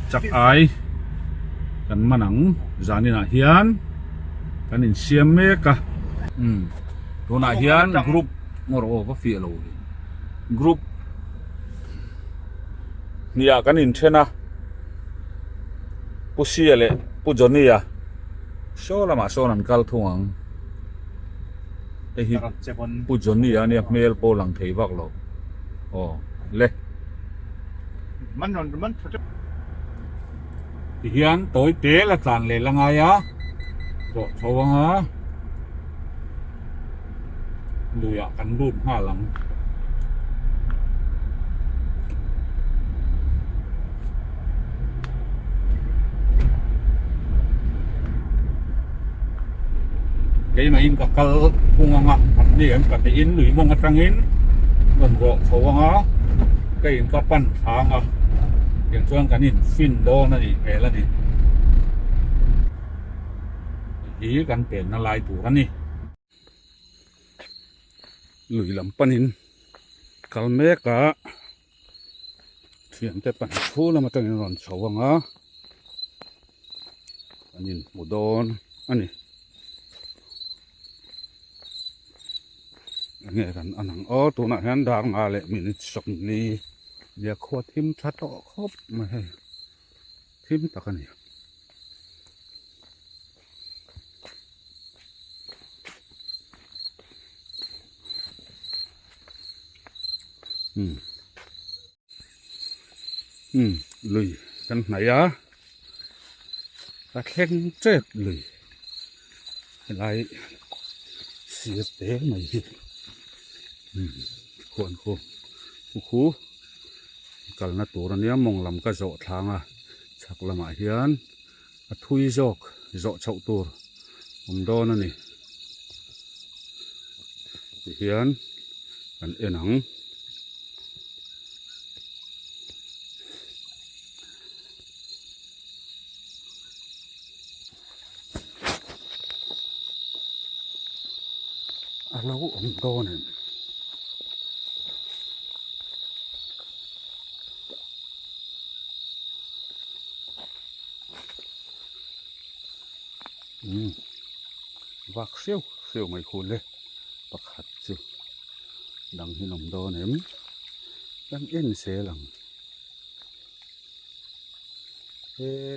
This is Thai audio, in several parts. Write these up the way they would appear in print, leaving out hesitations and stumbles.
chắc ai kan manang zanina hian kan in siam me ka tuna hian group ngoro ko fi lo group nia kan in thena pusiale pu jonia so lama so nan kal thuang hi pu jonia ni mel po lang thei vak lo leมัน hian tối tế là tàn lệ là ngay á rồi thâu á lùi ạ cắn đùm hà lắm cái mà in cả cơ cung ngạc đi em cả cái in lùi mong trăng in gần rồi thâu á cái in cả pan thang àอย่างช่วงกันนี่ฟินโดนั่นนี่แพ้แล้วนี่ยีกันเปลี่ยนอะไรถูกกันนี่หลุยลำปันินกัลเมกะเสียงแต่ปันฟูแล้วมาตั้งนอนเฉาวังอ่ะอันนี้หมูโดนอันนี้กันอันนั้นตัวนั้นดังอะไรมีนิสสมลีเดี๋ยวขวดทิมชัดออกครบมาให้ทิมตะกันนี่ลุยกันไหนอ่ะตะเข่งเจ็บลุยอะไรเสียเตะไหมควรคู่กันนะตัวนี้มองลำก็โจทางอ่ะชักละมาเฮียนทุยโจเฉาตัวผมโดนนี่เฮียนกันเอ็นหังเราผมโดนนี่วักเสียวไม่คุ้นเลยประคัดจิดังที่นมโดนเห็นยังเอ็นเสียหลัง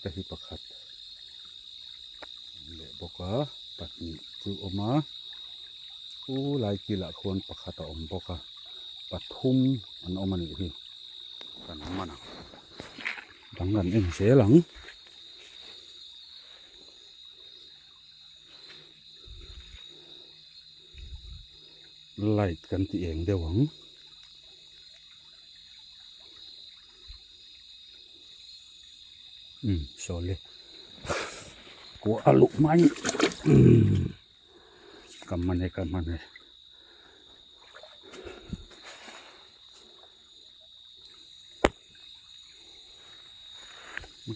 แต่ที่ประคัดเละบอกว่าปัดนี้จูออกมาลายกีฬาควรประคัดอมบอกว่าปัดทุ่มอันออกมาหนึ่งทีกันมันดังกันเอ็นเสียหลังไล่กันที่เองเดี๋ยวหวังโซเลยกูอาลุไม้กำมันเลย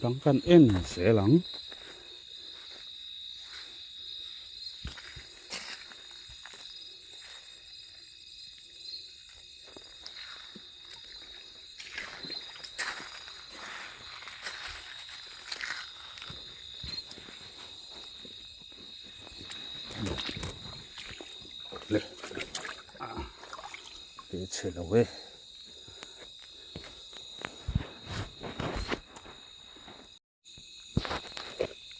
ดังกันเอ็นเสียหลังเลยเดี๋ยวเฉลย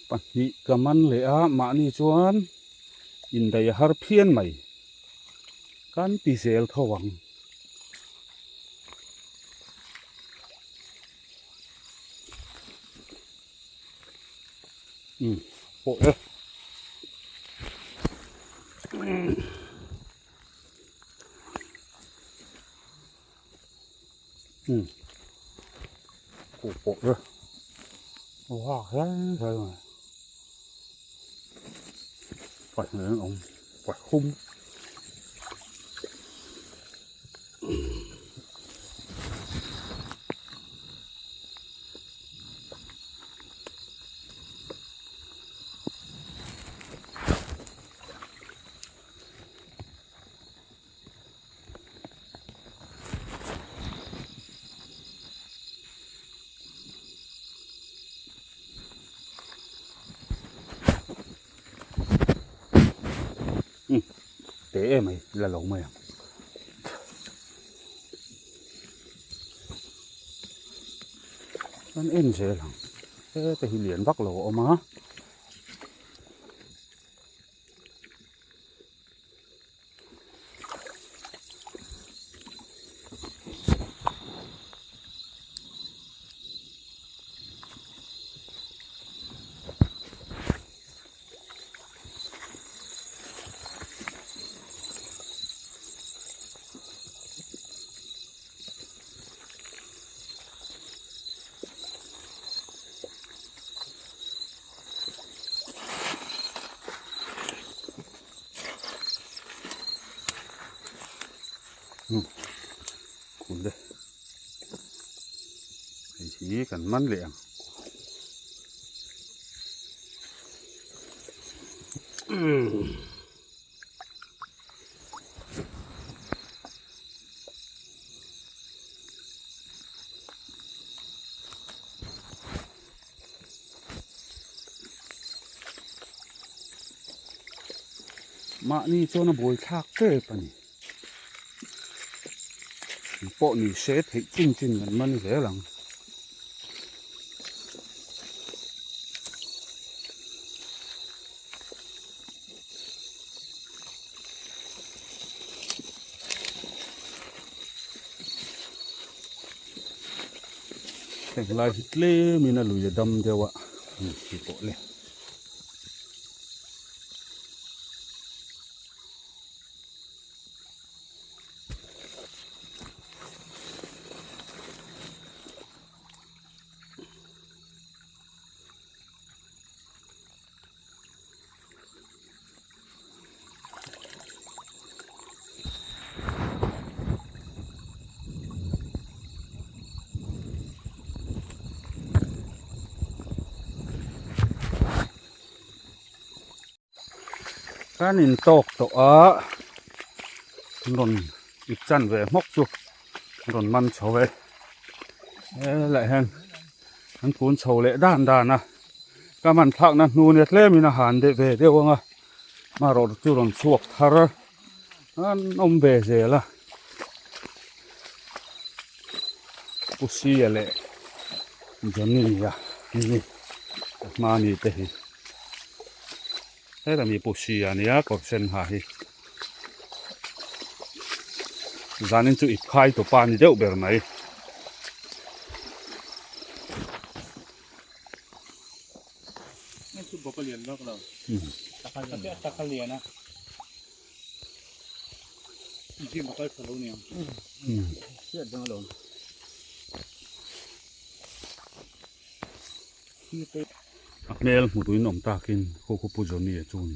ปัจจุบันมันเลยมานี่ชวนอินเดียฮาร์เพียนไหมกันตีเซลทวังโอ้ยโอ้โหเลยว้าวใช่ไหมปล่อยเนื้อองปล่อยคุ้ม tế mày là lồng mày nó em dễ lắm thế thì liền bắt lỗ mà cũng đây chỉ cần mắn liền mà ni cho nó bồi thác thế pa ni bộ ni sẽ thấy chinh chinh gần mắn dễ lắm thành lại hít lê mình là lùi đâm theo ạ thì bộ lên cái nhìn tộc tổ rồi ít chân về móc chuột rồi măn cháu về lại hơn hắn cuốn cháu lệ đàn đàn à cái màn thằng nó nuôi nhiệt lên mình là hàn để về đâu không à mà rồi chú rồi chuột thar ông về gì là pussy lệ giống như vậy như mà như thế thế là mi pussy à nhá có sen hài ra nên chú ít khai tổ pan đi đâu bèo nàyนั่นคือบอกเรียนนอกเราตะคาเรียนะจริงๆบอกทะลุเนี่ยเชื่อจังเลยที่ไปเมลมุตุยนอมตากินโคโคปุจนี่จูน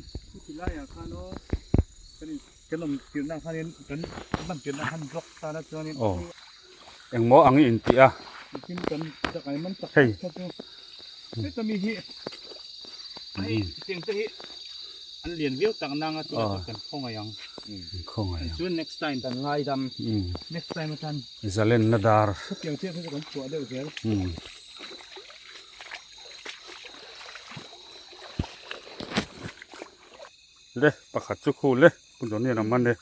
ที่ไล่อย่างข้าน้อกันลมกินนั่งข้านี้กันมันกินนั่งหันรกตาแล้วตัวนี้อ๋อเอ็งหมออังอินตีอ่ะกินกันจะไงมันตักนี่จะมีฮิไอ้เสียงจะฮิอันเรียนวิวต่างนางตัวกันคงยังคงยังส่วน next time กันง่ายดำ next time มันจะเล่นนาดาร์ทุกอย่างเที่ยวเขาจะกันตัวเดียวเดียวเด้ปะขัดจุคูเด้คุณจอนนี่น้ำมันเด้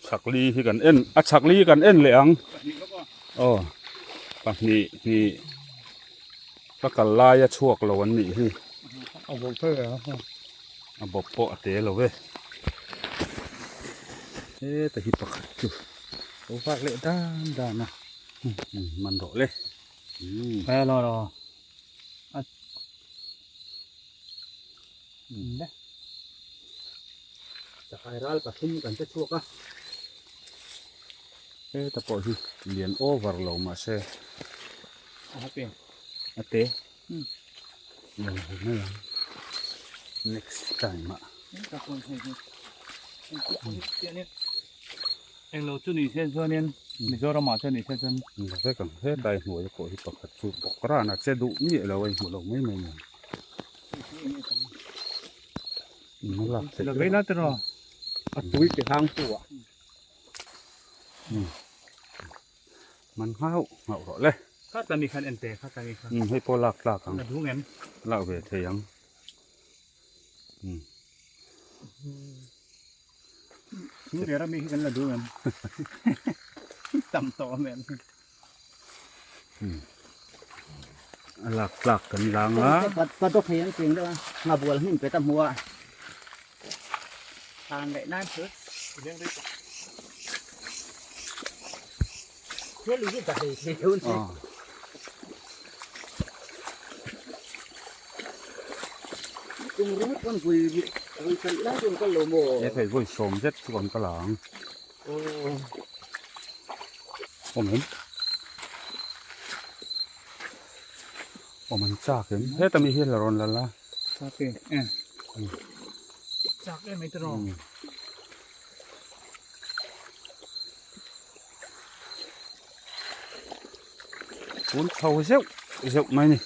ฉักลีที่กันเอ็นอ่ะฉักลีกันเอ็นเลยอังอ๋อปะนี่ปะกันลายชวกเราวันนี้ที่เอาบอกเพื่อเอาบอกโปะเตะเราเว้ยแต่ที่ปะขัดจุโอ้ฝากเละด้านนะมันโดดเลยแพ้รอเนี่ยจะใครร้ายกับทิ้งกันจะชั่วก็แต่พอที่เรียนโอเวอร์เรามาเช่อาเปอาเตะยังไม่ยัง next time อ่ะกับคนไทยเนี่ยเอ็งเราจุนี่เส้นส่วนนี้มีเรามาเส้นนี่เส้นเราได้กันได้หัวจะโกที่ปกติปกร้านอ่ะเจดุนี่เราไอ้หัวเราไม่เหมือนมันหลับเราไม่น่าจะรอตุ้ยไปทางตัวมันเข้าเลยก็ ข้าตามีคันเอ็นเตะข้าตามีคัน ให้พอลักกัง กระดูกเงิน ลักเวทเทียงเดี๋ยวเรามีกันกระดูกเงินต่ำต่อแม่น หลักกันลังละ ปัดตัวเพียงจริงด้วยงาบัวหินไปตำหัวทางไหนนั่นคือ เรื่องได้ เที่ยวลุยจะให้เที่ยวสิจุงรู้คนคุยกันแล้วจุงก็โลโม เอ้ยไปชมเจ็ดส่วนกลาง โอ้ ผมเห็นมันจากเห็นเฮ้ยแต่มีเห็นละร้อนละละ โอเคจากได้ไหมตรอง cuốn thâu rượu mày này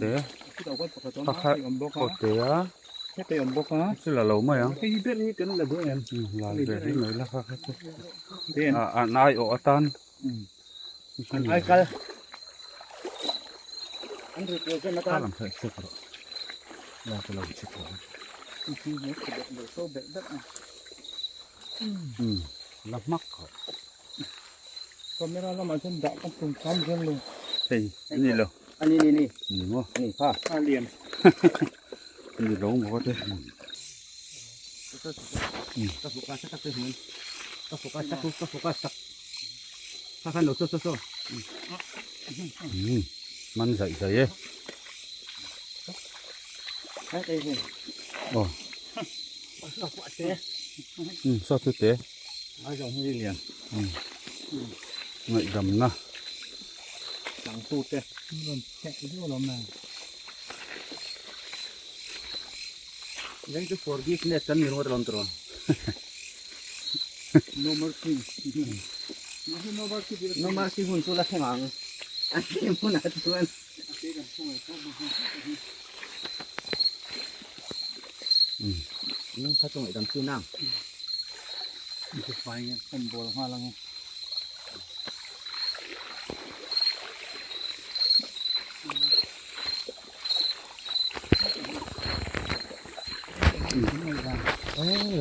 thế ที่เราก็ปกติ à khai có thế á แค่ไปอมบกนะ chứ là lâu mày á ไอ้เรื่องนี้กันละด้วยเงิน là về cái này là khác เด่น ai ở tan ไอ้กันอันนี้เกี่ยวกันนะค ta รับ làm phải chết rồi là cái lâu chết rồi ที่นี้คือเด็กโซ่เด็กแบบ là mắc rồi ก็ไม่รู้เรามาจนดักกันตรงซ้ำกันเลย thì gì rồi อันนี้นี่ gì mà นี่พ่อ ข้าเรียน gì đâu mà có thế ก็โฟกัสสักตัวหนึ่งก็โฟกัสสักก็โฟกัสสักถ้าขันหลุดโซ่ มันdậy dậy ấy ให้ใจเย็น ồ ก็ปวดเสีย sao thế thế ไอ้เจ้าไม่ได้เรียน ngậy gầm na หลังตูดเต้มันแค่ที่ว่าเรามา ยังจะ forgiveness กันมีโน้ตลงตัว no mercy no mercy น้องมาสิหุ่นสุดละสมังอันนี้มันอะไรตัวนั้นนี่เขาตรงไหนตรงชื่อนั่ง จะไฟเงี้ยเป็นบัวห้าลัง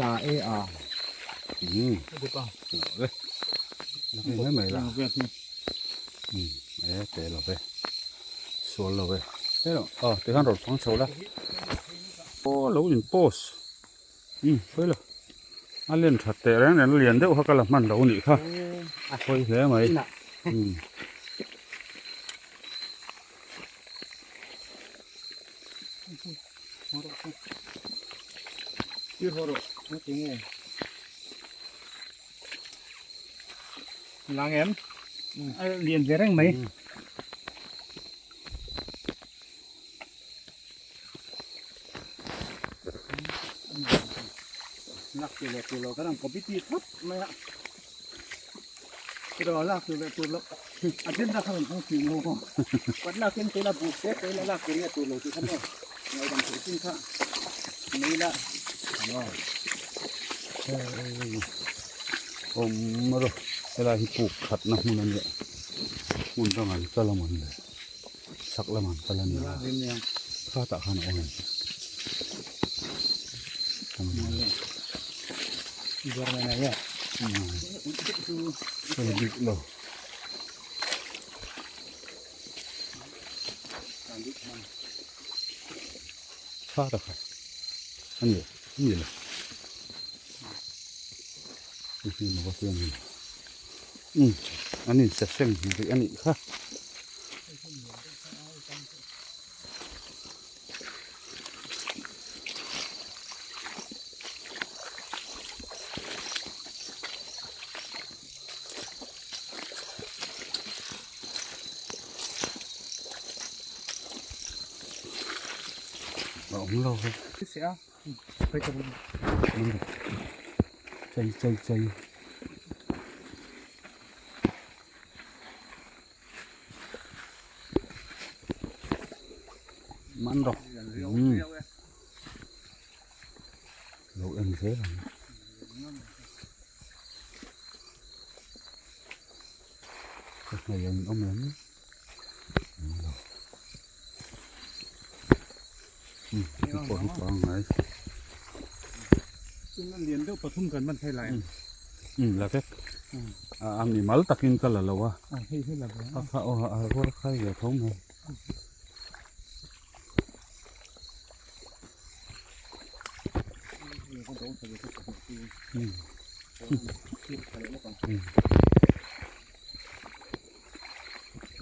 là e à ดูป่ะ đấy mấy mày หลั là งเวียดนี่ đấy để là về xuống là về thế rồi từ hắn rồi phóng sâu đó ô lấu nhìn post phải là anh liền thật tệ đấy nó liền đấy hoặc là mình đâu nhỉ thôi thôi thế màyชื่อโฮโร่ไม่จริงเลยหลังเอ็มเรียนจะแรงไหมนักตัวเราก็ต้องกบพิธีทับไหมฮะตัวเราตัวเราอาทิตย์ละครั้งต้องสี่โมง วันละเป็นตัวละบุกเสร็จตัวละเป็นตัวเราที่ทำเนี่ยในดังสุดจริงค่ะนี่ละ ôm mà rồi cái là hip hop thật nằm luôn vậy muốn cho ngành cho là mình sắc là mình cho là nhiều khá tạ khá nổi Gimana này ya? Cái là bịt lò khá tạ khá anh gì là ini mau apa yang ini seseng ini kah ổng lâu thôi Sẽ phải cầm chay mặn rồi lâu em thế rồi ngày anh ôm lắm con nàyมันเรียนเรื่องปฐุมกันมันใช่ไร là phép anh đi máu takin cái là lâu à ให้ให้หลับแล้ว có khai giờ không này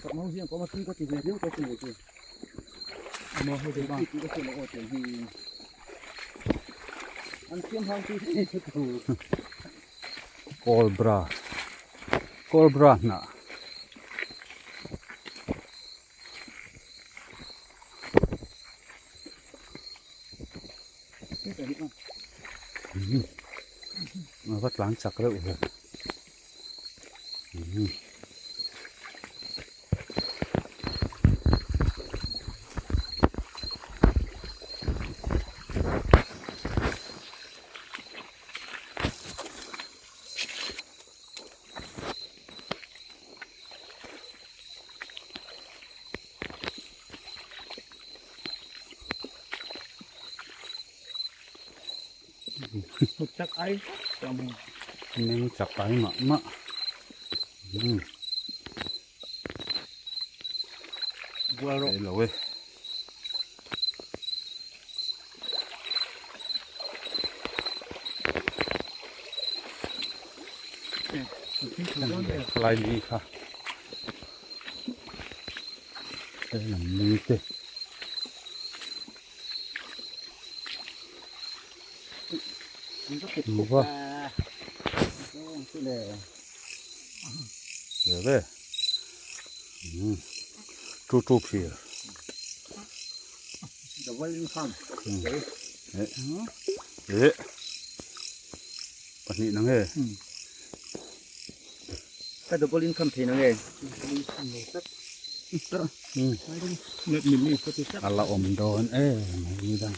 các món riêng có một tí có tiền riêng có tiền gìมองให้ดูบ้าง tí có tiền là có tiền thì ăn kiếm hàng tí thìถูก Cobra nè nó vắt láng chặt đấy rồi chắc ấy nên chặt cái mà qua rồi đây rồi lại đi ha đây là mì tê Vâng. Rồi đấy. Chu phía. Double income. Đấy. Đấy. Bắt nhị nó nghe. Cái double income thì nó nghe. nước mình có thể chắc Ala om don như đang.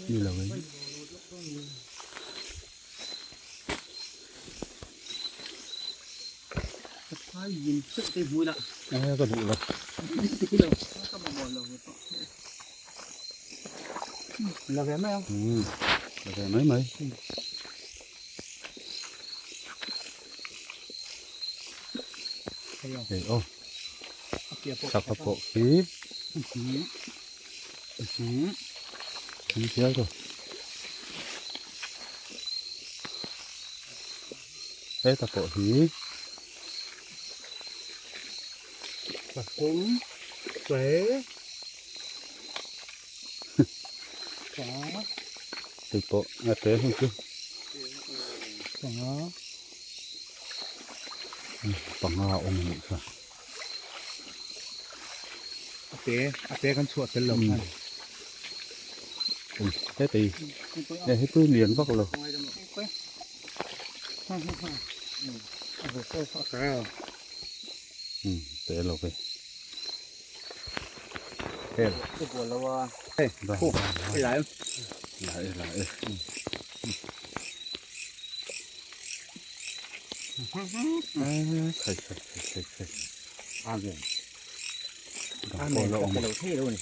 Như là vậy. Hai nhìn sức cái vui lắm. Cái vụ là. Là về mấy không? Là về mấy. Để ô. Sắp bộ kíp. Không chết rồi. Thế ta bộ hí. và cũng dễ có Thì bộ nghe thế không chứ? có Bằng ngào ôm mình sao? bé con chuột cái lồng này Thế thì để hết tôi liền vác rồi. Thế là về. Thế là. Cái buồn là Đây. cái lại Lại. Khẩy. ăn rồi. Ăn này cái đầu thế luôn này.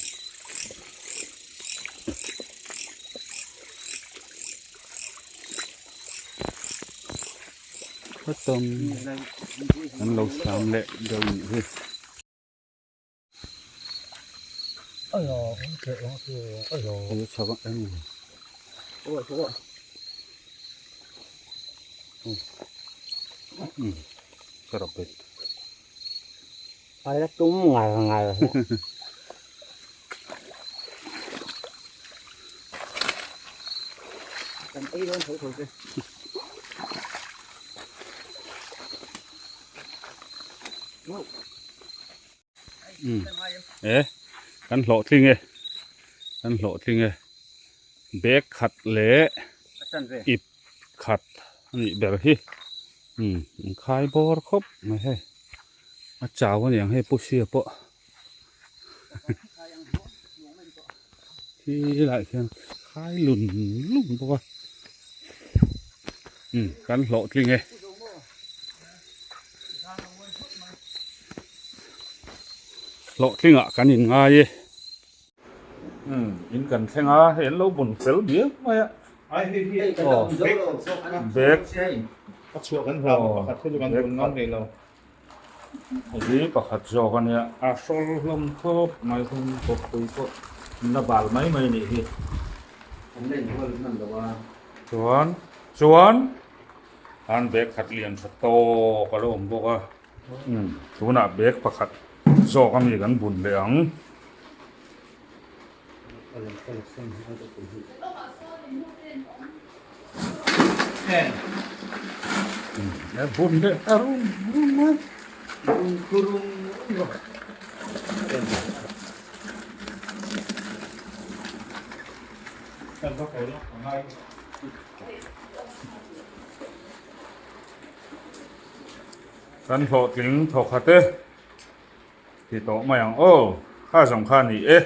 Hết tôm. Ăn lâu xàm lệ đâu nhỉ? Ôi trời ơi, ôi Ôi sao bạn em này? ôi trời ơi. Rất đặc biệt. Ai đã trúng ngày rồi. Cầm ý lên thử đi. Căn lộ thiên nghe. Bé khát lệ. Ip khát. Này bé hi. Khai bò khóc mà he. Mà chào cái này he pushia po. Thì lại khen khai lùn po. Căn lộ thiên nghe. lộ tiếng ạ cái nhìn ngay in cần xem á hiện lâu buồn phèo biết mày ạ ไอ้ที่ Hey, cái kalau jauh, sok anak. Bek. Say. ปัดชัวกันเราปัดชัวกันบนน้ำเลยเรา Jadi pakat jokan ya asal lem kop mai kum kop kui kop na bal mai mai ni hi Ang lain, wala nang gawa. chuan an bek khat lian sa to ka lo om boka tuna bek pakhat zo ka mi kan bun leang bun de arum bun Kurung. kan có cái đó ngay kan tho tling tho khate ti to mayang o kha song kha ni e